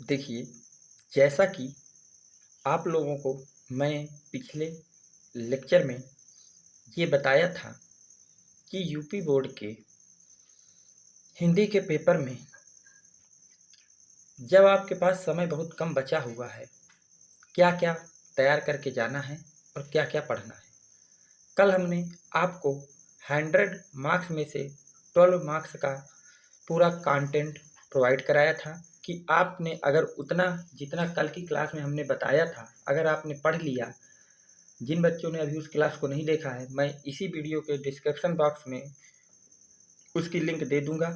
देखिए, जैसा कि आप लोगों को मैं पिछले लेक्चर में ये बताया था कि यूपी बोर्ड के हिंदी के पेपर में जब आपके पास समय बहुत कम बचा हुआ है, क्या-क्या तैयार करके जाना है और क्या-क्या पढ़ना है। कल हमने आपको 100 मार्क्स में से 12 मार्क्स का पूरा कंटेंट प्रोवाइड कराया था कि आपने अगर उतना जितना कल की क्लास में हमने बताया था, अगर आपने पढ़ लिया। जिन बच्चों ने अभी उस क्लास को नहीं देखा है, मैं इसी वीडियो के डिस्क्रिप्शन बॉक्स में उसकी लिंक दे दूंगा।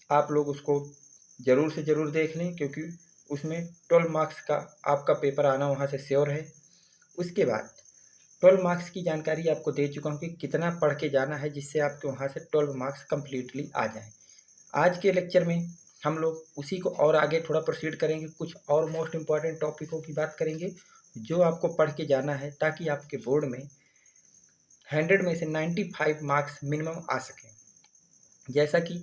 आप लोग उसको ज़रूर से ज़रूर देख लें, क्योंकि उसमें 12 मार्क्स का आपका पेपर आना वहाँ से श्योर है। उसके बाद 12 मार्क्स की जानकारी आपको दे चुका हूँ कि कितना पढ़ के जाना है, जिससे आपके वहाँ से 12 मार्क्स कम्प्लीटली आ जाएँ। आज के लेक्चर में हम लोग उसी को और आगे थोड़ा प्रोसीड करेंगे, कुछ और मोस्ट इम्पॉर्टेंट टॉपिकों की बात करेंगे जो आपको पढ़ के जाना है, ताकि आपके बोर्ड में 100 में से 95 मार्क्स मिनिमम आ सकें। जैसा कि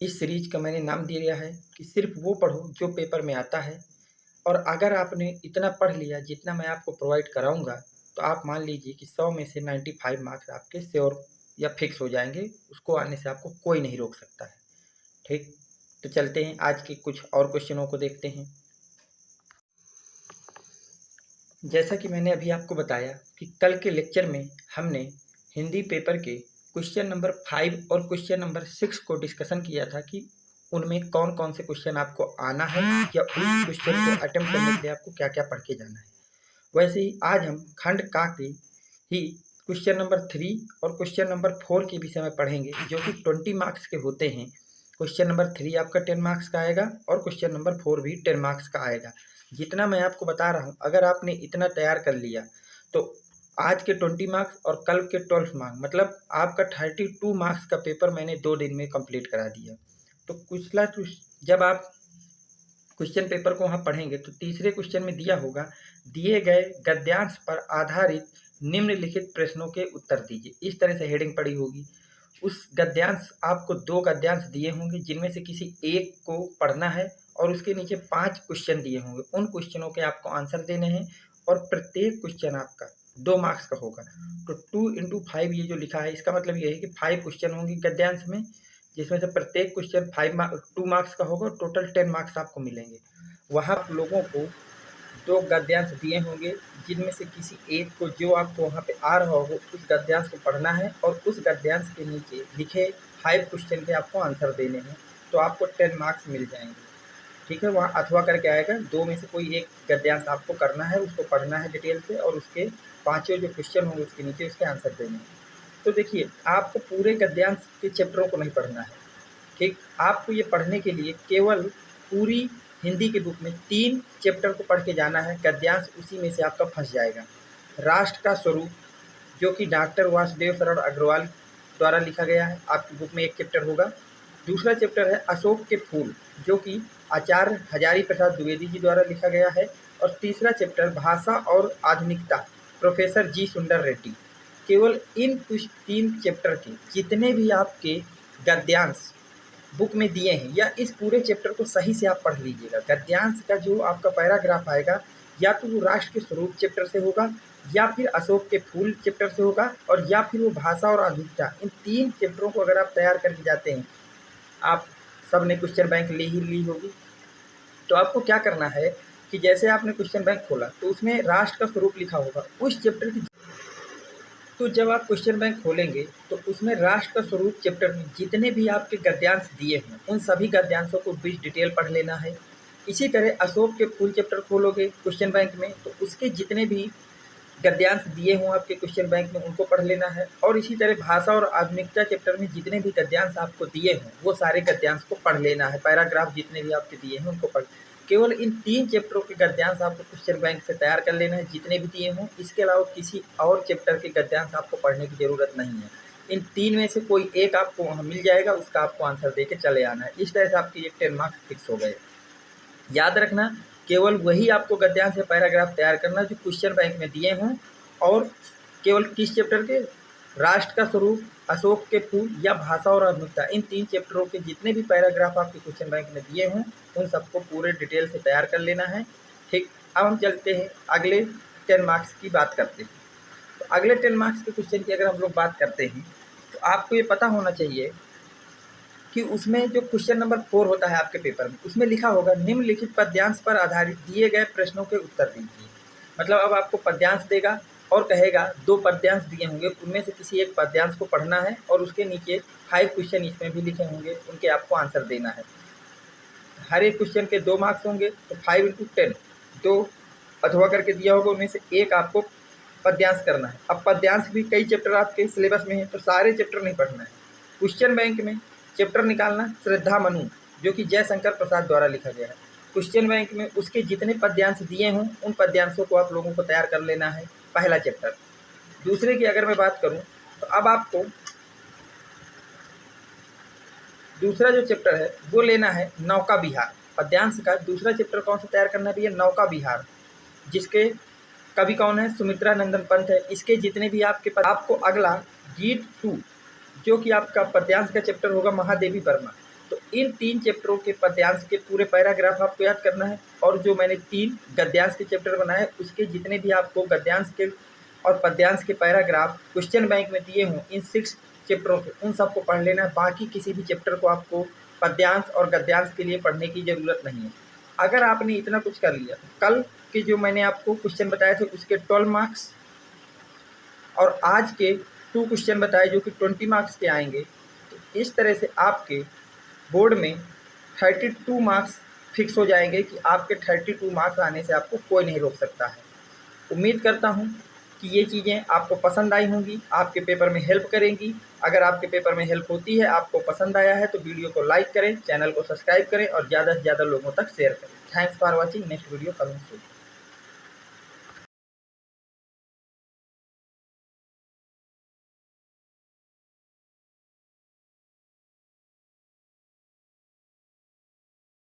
इस सीरीज का मैंने नाम दिया है कि सिर्फ वो पढ़ो जो पेपर में आता है, और अगर आपने इतना पढ़ लिया जितना मैं आपको प्रोवाइड कराऊंगा, तो आप मान लीजिए कि 100 में से 95 मार्क्स आपके श्योर या फिक्स हो जाएंगे। उसको आने से आपको कोई नहीं रोक सकता है। ठीक, तो चलते हैं आज के कुछ और क्वेश्चनों को देखते हैं। जैसा कि मैंने अभी आपको बताया कि कल के लेक्चर में हमने हिंदी पेपर के क्वेश्चन नंबर 5 और क्वेश्चन नंबर 6 को डिस्कशन किया था कि उनमें कौन कौन से क्वेश्चन आपको आना है, या उस क्वेश्चन को अटेम्प्ट करने के लिए आपको क्या क्या पढ़ के जाना है। वैसे ही आज हम खंड का के ही क्वेश्चन नंबर 3 और क्वेश्चन नंबर 4 के विषय में पढ़ेंगे, जो कि 20 मार्क्स के होते हैं। क्वेश्चन नंबर 3 आपका 10 मार्क्स का आएगा और क्वेश्चन नंबर 4 भी 10 मार्क्स का आएगा। जितना मैं आपको बता रहा हूँ, अगर आपने इतना तैयार कर लिया तो आज के 20 मार्क्स और कल के 12 मार्क्स, मतलब आपका 32 मार्क्स का पेपर मैंने 2 दिन में कंप्लीट करा दिया। तो जब आप क्वेश्चन पेपर को वहाँ पढ़ेंगे तो तीसरे क्वेश्चन में दिया होगा, दिए गए गद्यांश पर आधारित निम्नलिखित प्रश्नों के उत्तर दीजिए। इस तरह से हेडिंग पड़ी होगी। उस गद्यांश आपको 2 गद्यांश दिए होंगे, जिनमें से किसी एक को पढ़ना है, और उसके नीचे 5 क्वेश्चन दिए होंगे। उन क्वेश्चनों के आपको आंसर देने हैं, और प्रत्येक क्वेश्चन आपका 2 मार्क्स का होगा। तो 2 इंटू 5 ये जो लिखा है, इसका मतलब ये है कि 5 क्वेश्चन होंगे गद्यांश में, जिसमें से प्रत्येक क्वेश्चन 2 मार्क्स का होगा, और टोटल 10 मार्क्स आपको मिलेंगे। वहाँ आप लोगों को 2 गद्यांश दिए होंगे, जिनमें से किसी एक को, जो आपको वहाँ पे आ रहा हो, उस गद्यांश को पढ़ना है, और उस गद्यांश के नीचे लिखे 5 क्वेश्चन के आपको आंसर देने हैं। तो आपको 10 मार्क्स मिल जाएंगे। ठीक है, वहाँ अथवा करके आएगा, 2 में से कोई एक गद्यांश आपको करना है, उसको पढ़ना है डिटेल से, और उसके पाँचों जो क्वेश्चन होंगे उसके नीचे उसके आंसर देने हैं। तो देखिए, आपको पूरे गद्यांश के चैप्टरों को नहीं पढ़ना है। ठीक, आपको ये पढ़ने के लिए केवल पूरी हिंदी की बुक में 3 चैप्टर को पढ़ के जाना है। गद्यांश उसी में से आपका फंस जाएगा। राष्ट्र का स्वरूप, जो कि डॉक्टर वासुदेव शरण अग्रवाल द्वारा लिखा गया है, आपकी बुक में एक चैप्टर होगा। दूसरा चैप्टर है अशोक के फूल, जो कि आचार्य हजारी प्रसाद द्विवेदी जी द्वारा लिखा गया है। और तीसरा चैप्टर भाषा और आधुनिकता, प्रोफेसर जी सुंदर रेड्डी। केवल इन कुछ 3 चैप्टर के जितने भी आपके गद्यांश बुक में दिए हैं, या इस पूरे चैप्टर को सही से आप पढ़ लीजिएगा। गद्यांश का जो आपका पैराग्राफ आएगा, या तो वो राष्ट्र के स्वरूप चैप्टर से होगा, या फिर अशोक के फूल चैप्टर से होगा, और या फिर वो भाषा और आधुनिकता। इन 3 चैप्टरों को अगर आप तैयार करके जाते हैं, आप सब ने क्वेश्चन बैंक ली होगी, तो आपको क्या करना है कि जैसे आपने क्वेश्चन बैंक खोला तो उसमें राष्ट्र का स्वरूप लिखा होगा उस चैप्टर की। तो जब आप क्वेश्चन बैंक खोलेंगे तो उसमें राष्ट्र का स्वरूप चैप्टर में जितने भी आपके गद्यांश दिए हैं, उन सभी गद्यांशों को बीच डिटेल पढ़ लेना है। इसी तरह अशोक के फूल चैप्टर खोलोगे क्वेश्चन बैंक में, तो उसके जितने भी गद्यांश दिए हों आपके क्वेश्चन बैंक में, उनको पढ़ लेना है। और इसी तरह भाषा और आधुनिकता चैप्टर में जितने भी गद्यांश आपको दिए हों, वो सारे गद्यांश को पढ़ लेना है। पैराग्राफ जितने भी आपके दिए हैं उनको पढ़, केवल इन 3 चैप्टरों के गद्यांश आपको क्वेश्चन बैंक से तैयार कर लेना है, जितने भी दिए हों। इसके अलावा किसी और चैप्टर के गद्यांश आपको पढ़ने की ज़रूरत नहीं है। इन 3 में से कोई एक आपको वहाँ मिल जाएगा, उसका आपको आंसर दे के चले आना है। इस तरह से आपके ये 10 मार्क्स फिक्स हो गए। याद रखना, केवल वही आपको गद्यांश या पैराग्राफ तैयार करना जो क्वेश्चन बैंक में दिए हों, और केवल किस चैप्टर के, राष्ट्र का स्वरूप, अशोक के फूल या भाषा और आधुनिकता, इन 3 चैप्टरों के जितने भी पैराग्राफ आपके क्वेश्चन बैंक में दिए हों उन सबको पूरे डिटेल से तैयार कर लेना है। ठीक, अब हम चलते हैं अगले 10 मार्क्स की बात करते हैं। तो अगले 10 मार्क्स के क्वेश्चन की अगर हम लोग बात करते हैं तो आपको ये पता होना चाहिए कि उसमें जो क्वेश्चन नंबर 4 होता है आपके पेपर में, उसमें लिखा होगा निम्नलिखित पद्यांश पर आधारित दिए गए प्रश्नों के उत्तर दीजिए। मतलब अब आपको पद्यांश देगा और कहेगा 2 पद्यांश दिए होंगे, उनमें से किसी एक पद्यांश को पढ़ना है और उसके नीचे 5 क्वेश्चन इसमें भी लिखे होंगे, उनके आपको आंसर देना है। हर एक क्वेश्चन के 2 मार्क्स होंगे, तो 5 × 10 2 अथवा करके दिया होगा, उनमें से एक आपको पद्यांश करना है। अब पद्यांश भी कई चैप्टर आपके सिलेबस में है, तो सारे चैप्टर नहीं पढ़ना है। क्वेश्चन बैंक में चैप्टर निकालना श्रद्धा मनु, जो कि जयशंकर प्रसाद द्वारा लिखा गया है। क्वेश्चन बैंक में उसके जितने पद्यांश दिए हों उन पद्यांशों को आप लोगों को तैयार कर लेना है, पहला चैप्टर। दूसरे की अगर मैं बात करूं तो अब आपको दूसरा जो चैप्टर है वो लेना है नौका विहार। पद्यांश का दूसरा चैप्टर कौन सा तैयार करना है भैया? नौका विहार, जिसके कवि कौन है? सुमित्रा नंदन पंत है। इसके जितने भी आपको अगला गीत 2 जो कि आपका पद्यांश का चैप्टर होगा महादेवी वर्मा। तो इन 3 चैप्टरों के पद्यांश के पूरे पैराग्राफ आपको याद करना है, और जो मैंने 3 गद्यांश के चैप्टर बनाए उसके जितने भी आपको गद्यांश के और पद्यांश के पैराग्राफ क्वेश्चन बैंक में दिए हों इन 6 चैप्टरों के, उन सबको पढ़ लेना है। बाकी किसी भी चैप्टर को आपको पद्यांश और गद्यांश के लिए पढ़ने की ज़रूरत नहीं है। अगर आपने इतना कुछ कर लिया तो कल के जो मैंने आपको क्वेश्चन बताए थे उसके 12 मार्क्स और आज के 2 क्वेश्चन बताए जो कि 20 मार्क्स के आएंगे। तो इस तरह से आपके बोर्ड में 32 मार्क्स फिक्स हो जाएंगे कि आपके 32 मार्क्स आने से आपको कोई नहीं रोक सकता है। उम्मीद करता हूँ कि ये चीज़ें आपको पसंद आई होंगी, आपके पेपर में हेल्प करेंगी। अगर आपके पेपर में हेल्प होती है, आपको पसंद आया है तो वीडियो को लाइक करें, चैनल को सब्सक्राइब करें और ज़्यादा से ज़्यादा लोगों तक शेयर करें। Thanks for watching. Next video coming soon.